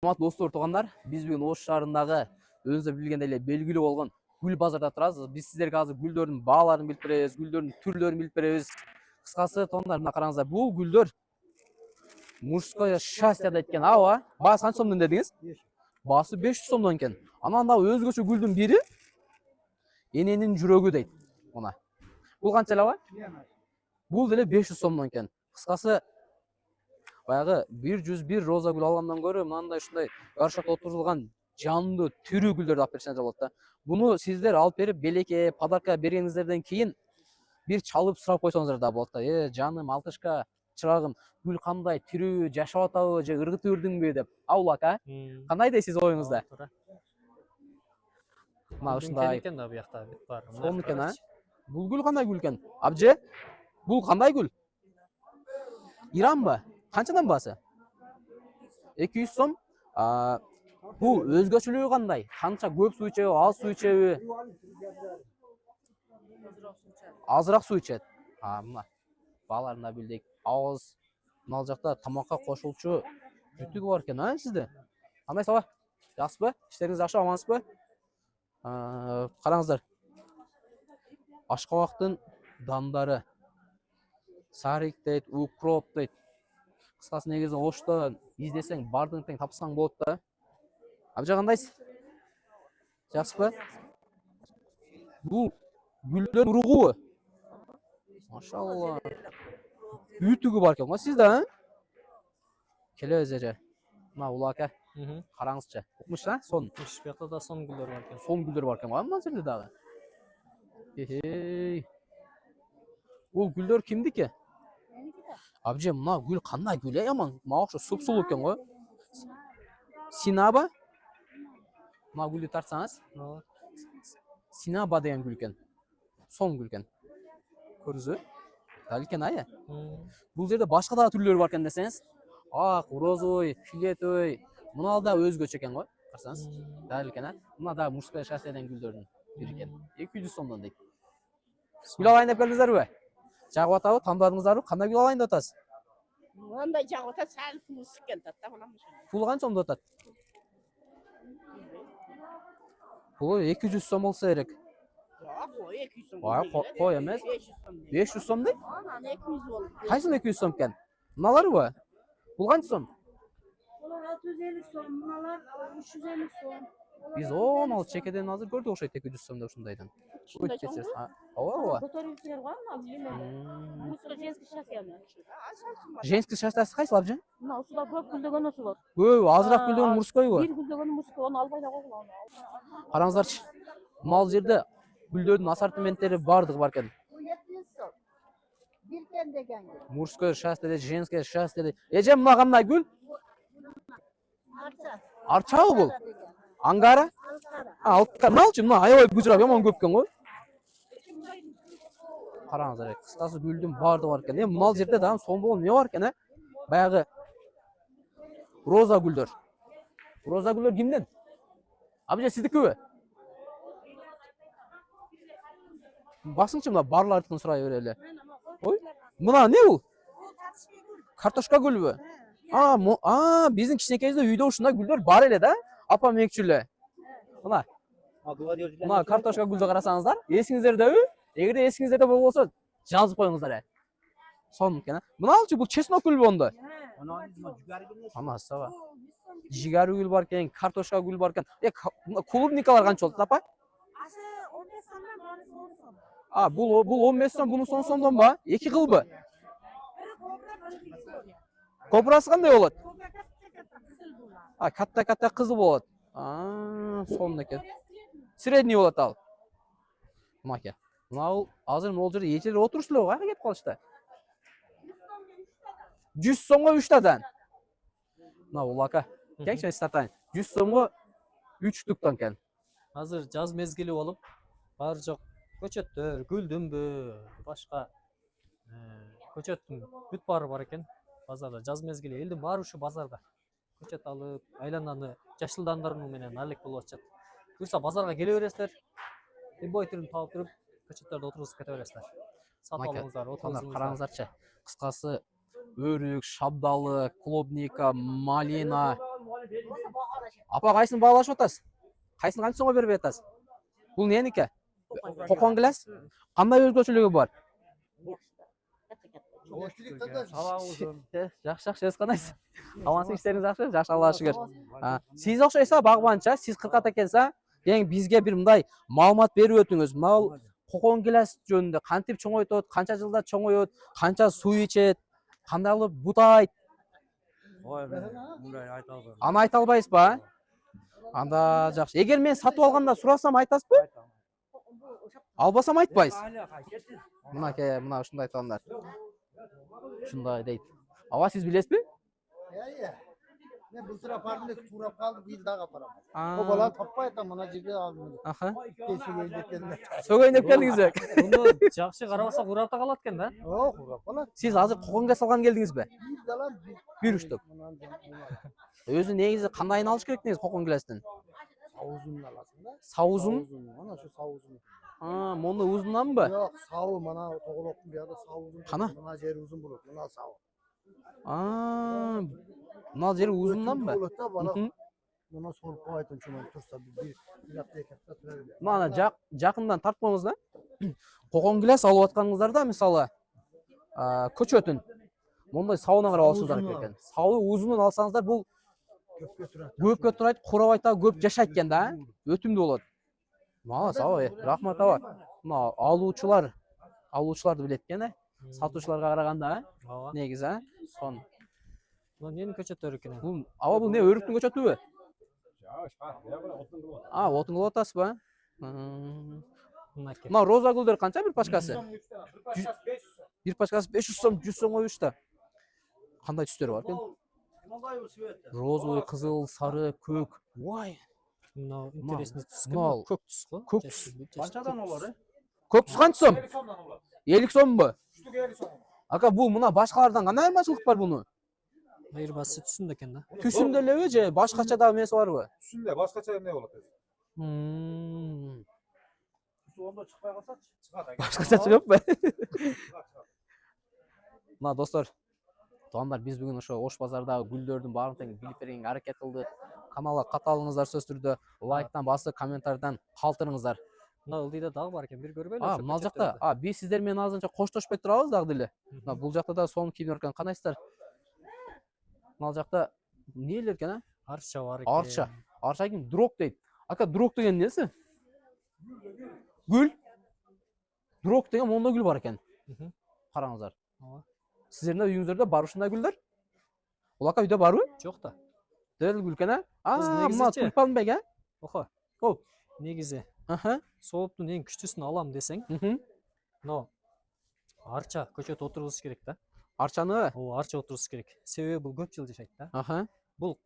Саламат достор, туғандар, біз бүгін Ош шаарындагы өзүңүздөр билгендей эле белгилүү болгон гүл базарда турабыз. Биз сиздерге азыр гүлдөрдүн бааларын билип беребиз, гүлдөрдүн түрлөрүн билип беребиз. Кыскасы, туғандар, мына караңыздар, бул гүлдөр мужское счастье дейт экен. Ооба, баасы канча сомдон дедиңиз? Баасы 500 сомдон экен. Анан да өзгөчө гүлдүн бири эненин жүрөгү дейт. Мына. Бул канчалаба? Бул деле 500 сомдон экен. Кыскасы, баягы 101 роза гүл алгандан көрө мынандай ушундай гаршакка отурулган жандуу тирүү гүлдөрдү алып берсеңиз болот да. Буну сиздер алып берип белекке, подарка бергениңиздерден кийин бир чалып сурап койсоңуздар да болот да. Жаным, алтышка, чырагым, гүл кандай, тирүү, жашап атабы же ыргытып үрдүңбү деп. Аулака, кандай дейсиз оюңузда? Мына ушундай экен да буякта бүт бар. Сонун экен, а? Бул гүл кандай гүл экен? Абже, бул кандай гүл? Иранбы? Канчадан баасы? 200 сом. Бул өзгөчөлүгү кандай? Канча көп суу ичеби, аз суу ичеби? Азыраак суу ичет. Мына бааларын да билдик. Ауыз. Мына жакта тамакка кошулчу бүтүгү бар экен, а сизде? Кандай саба? Жакшысызбы? Иштериңиз жакшы, амансызбы? Караңыздар. Ашкабактын дандары. Сарик дейт, укроп дейт. Кыскасы негизи Ошто издесең, бардың тең тапсаң болот да. Абжа кандайсыз? Жакшысызбы? Бул гүлдөр уругубу? Машалла. Бүтүгү бар экен го сизде, а? Келебиз эже. Мына улака. Караңызчы. Укмуш, а? Сон. Буякта да сон гүлдөр бар экен. Сон гүлдөр бар экен. Мына жерде дагы. Бул гүлдөр кимдики? Абже, мына гүл кандай гүл, яман? Мага окшош суп-сулуу экен го. Синаба? Мына гүлдү тартсаңыз. Синаба деген гүл экен. Сон гүл экен. Көрдүңүзбү? Дал экен, ая. Бул жерде башка да түрлөрү бар экен десеңиз. Ак, розовый, фиолетовый. Мына да өзгөчө экен го. Карасаңыз. Дал экен, а. Мына да мужское счастье деген гүлдөрдүн бири экен. 200 сомдон дейт. Гүл алайын деп келдиңиздерби? Жагып атабы, тандадыңыздарбы? Кандай гүл алайын деп атасыз? Мындай жагып атат, сәл пул сыккен тат да, мына. Пул канча сом деп атат? Пул 200 сом болсо керек. Жок, 200 сом. Кой эмес. 500 сом дейт? Анан 200 болду. Кайсы 200 сом экен? Мыналарбы? Бул канча сом? Булар 650 сом, мыналар 350 сом. Биз ал чекеден азыр көрдүк окшойт 200 сом деп ушундайдан. Ооба. Көтөрүлсүңөр го, ана билем. Мужское женское счастье. Женский счастьясы кайсы абже? Мына ушуда көп гүлдөгөн осулар. Көп, азыраак гүлдөгөн мужскойбу? Бир гүлдөгөн мужской, аны албай да койгула. Караңыздарчы. Мал жерде гүлдөрдүн ассортименттери бардыгы бар экен. 700 сом. Биркен деген. Мужское счастье, женское счастье. Эже, мына кандай гүл? Арча. Арчабы бул? Ангара? Алтка. Мыналчы, мына аябай бужурап яман көп экен го. Караңыздар, кыскасы гүлдүн бардыгы бар экен. Эми мына жерде дагы сом болгон эмне бар экен, а? Баягы роза гүлдөр. Роза гүлдөр кимден? Абже, сиздикиби? Басыңчы, мына барлардыкын сурай берели. Ой, мына эмне бул? Картошка гүлбү? Биздин кичинекейибизде үйдө ушундай гүлдөр бар эле да? Апам экчүлө. Мына картошка гүлдү карасаңыздар, эсиңиздердеби? Эгерде эсиңиздерде болбосо, жазып коюңуздар. Сон экен, а? Мыналчы, бул чеснок гүл болду. Ана саба. Жигари гүл бар экен, картошка гүл бар экен. Клубникалар канча болот, апа? Асы 15 сомдон, бирisi 10 сом. Бул 15 сом, буну 10 сомдон ба? Эки кылбы? Кобрасы кандай болот? Катта кызыл болот. Сонун экен. Средний болот ал. Маке. Мына азыр могул жерде эчелер отурушту эле, кайга кетип калышты? 100 сомго 3 тадан. Мына улака. Келчи стартан. 100 сомго 3 туктан экен. Азыр жаз мезгили болуп, бар жок көчөттөр, гүлдүнбү, башка көчөттүн бүт баары бар экен. Базарда жаз мезгили элдин баары ушу базарда. Көчөт алып, айлананы жашылдандыруу менен алек болуп атышат. Буюрса базарга келе бересиздер. Бой түрүн таап туруп, көчөттөрдө отургузуп кете бересиздер. Сатып алыңыздар, отургузуңуздар. Караңыздарчы. Кыскасы өрүк, шабдалы, клубника, малина, Апа қайсысын бағалашып атасыз? Қайсысын қанша сомға беріп атасыз? Бұл ненікі? Қоқан гіләс? Қандай өзгөчөлүгү бар? Жақсы, ес қанайсыз? Амансың, іштеріңіз жақсы? Жақсы, Аллаға шүкір. Сіз оқшайса бағбанша, сіз қырқат екенса, ең бізге бір мындай маалымат беріп өтіңіз. Мынау қоқан гіләс жөнінде қантип чоңойтот, қанша жылда чоңойот, қанша су ичет, қандай алып бутайт? Аны айта албайсыз ба? Анда жақсы. Егер мен сатып алғанда сұрасам айтасыз ба? Албасам айтпайсыз. Мына ушундай айтқандар. Ушундай дейт. Аба сиз билесиз бе? Мен былтыр апардым, турап қалды, биыл дағы апарамын. О баланы таппай атам, мына жерге алдым. Сөгөйүн деп келдиңиз бе? Мұны жақсы қарабаса құрапта қалады екен да? О, құрап қалады. Сиз азыр Қоқан гіләс алған келдиңиз бе? Bir Bir üstük. Өзү негизи кандай алыш керек негизи Қоқан гіләстен? Сауызын аласың да? Сауызын? Мана şu сауызын. Мону узундан ба? Yok, сауы, мана тоғылоқтың бияда сауызын. Қана? Мына жері uzun болады, мына сауы. Мына жери узундан ба? Болады да, бала. Мына солып қойатын шунан тұрса bir hafta iki hafta тұра береді. Мана жакындан тартпаңыз да. Қоқан гіләс алып атканыңыздарда мисалы көчөтүн мондай сауына карап алышыңыздар керек. Сауы узунун алсаңыздар бул көпкө турайт, курабайта көп жашайт экен да. Өтүмдүү болот. Мала сау, рахмат аба. Мына алуучуларды билет экен, сатуучуларга караганда, негизи, сон. Мына ненин көчөттөрү экен? Бул аба бул не өрүктүн көчөтүбү? Отун кылып атасыз ба? Мына роза гүлдөр канча бир пачкасы? Бир пачкасы 500 сом, 100 сом коюш да. Кандай түстөрү бар экен? Розовый, кызыл, сары, көк. Вай. Мына интересный түс. Көк түс го. Көк түс. Қаншадан олар? Көк түс канча сом? 50 сомдан олар. 50 сомбу? Үштік 50 сом. Ака бул мына башкалардан кандай айырмачылык бар буну? Айырбасы түсүндө экен да. Түсүндө элеби же башкача дагы эмеси барбы? Түсінде башкача эмне болот? Onda çıkmaya kalsak Чыгат. Башкача чыгып ба? Мына достор, туугандар, биз бүгүн ошо Ош базардагы гүлдөрдүн баарын тең билип бергенге аракет кылдык. Каналга каталыңыздар сөзсүз түрдө, лайктан басып, комментарийдан калтырыңыздар. Мына ылдыйда дагы бар экен, бир көрбөйлү. Мына жакта, биз сиздер менен азырынча коштошпой турабыз дагы деле. Мына бул жакта да сонун кийинип экен, канайсыздар? Мына жакта эмнелер экен, а? Арча бар экен. Арча. Арча ким? Дрог дейт. Ака, дрог деген эмнеси? Гүл? Дрог деген мондой гүл бар экен. Караңыздар. Сиздердин үйүңүздөрдө бар ушундай гүлдөр? Бул ака үйдө барбы? Жок да. Дел гүл экен, а? негизичи. Мына тюльпан бек, а? Охо. Оп. Негизи Аха. сооптун эң күчтүүсүн алам десең, но арча көчөт отургузуш керек да. Арчаны? О, арча отургузуш керек. Себеби бул көп жыл жашайт да. Аха. Бул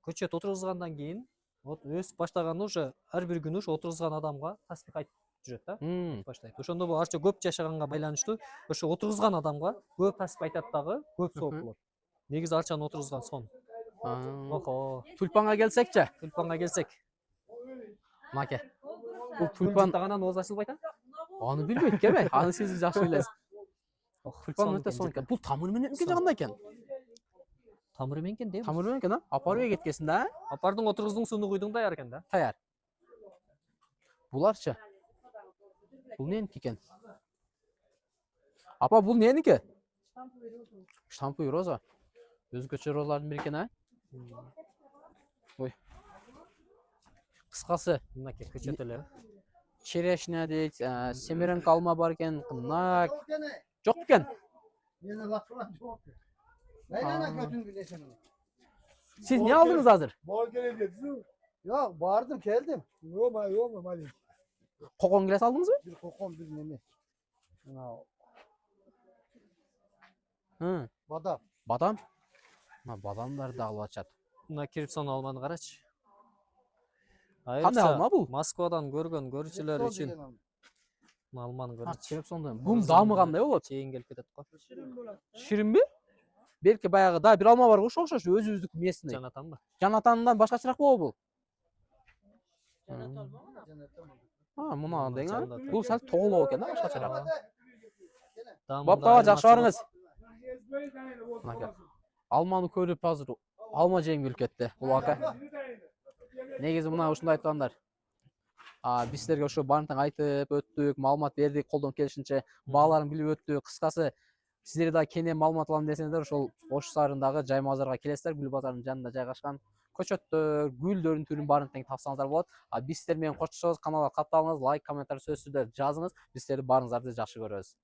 көчөт отургузгандан кийин, вот өсүп баштаганда уже ар бир күнү ошо отургузган адамга таспик айтып жүрөт да. Баштайт. Ошондо бул арча көп жашаганга байланыштуу, ошо отургузган адамга көп таспик айтат дагы, көп сооп болот. Негизи арчаны отургузган сон. Охо. Тюльпанга келсекчи? Тюльпанга келсек. Маке. Бул тюльпан тагынан ооз ачылбайт а? Аны билбейт экен, аны сиз жакшы билесиз. Тюльпан өтө сонун экен. Бул тамыр менен эмне жагандай экен? Тамыры менен экен дейм. Тамыр менен экен, а? Апарып кеткесин да? Апардың отургуздуң суну куйдуң даяр экен да. Таяр. Буларчы? Бул меники экен? Апа, бул меники? Штампы роза. Өзгөчө розалардын бири экен, а? Ой. Кыскасы, Мынакей көчөт эле. черешня дейт, семеренка алма бар экен, кынак. Жок экен. Yine laf falan çok. Neyle kötün bilesen? Siz ne aldınız hazır? Bol geleceksiniz. Yok, bağırdım geldim. Yok mali. Kokon gilesi aldınız mı? Bir kokon bir nemi. Hı. Badam. Badam? Badamlar da alıp açat. Мына кирип сон алманы карачы. Кандай алма бул? Москвадан көргөн көрүүчүлөр үчүн алманы көрчү. Кирип сонда. Бунун дамы кандай болот? Чейин келип кетет го. Ширинби? Белки баягы да бир алма бар го, окшош, өзүбүздүк местный. Жанатан ба? Жанатандан башкачыраак болобу бул? Мына деген. Бул сал тоголоо экен да, башкачыраак. Баптага жакшы барыңыз. Алманы көрүп азыр Алма жейм келип кетти бул ака. Негизи мына ушундай айткандар. Биз силерге ошо баарын тең айтып өттүк, маалымат бердик, колдон келишинче бааларын билип өттүк. Кыскасы, силер да кенен маалымат алам десеңиздер, ошол Ош шаарындагы Жай базарга келесиздер. Гүл базарынын жанында жайгашкан көчөттөр, гүлдөрдүн түрүн баарын тең тапсаңыздар болот. Биз силер менен коштошобуз. Каналга катталыңыз, лайк, комментарий сөзсүз түрдө жазыңыз. Биз силердин баарыңыздарды жакшы көрөбүз.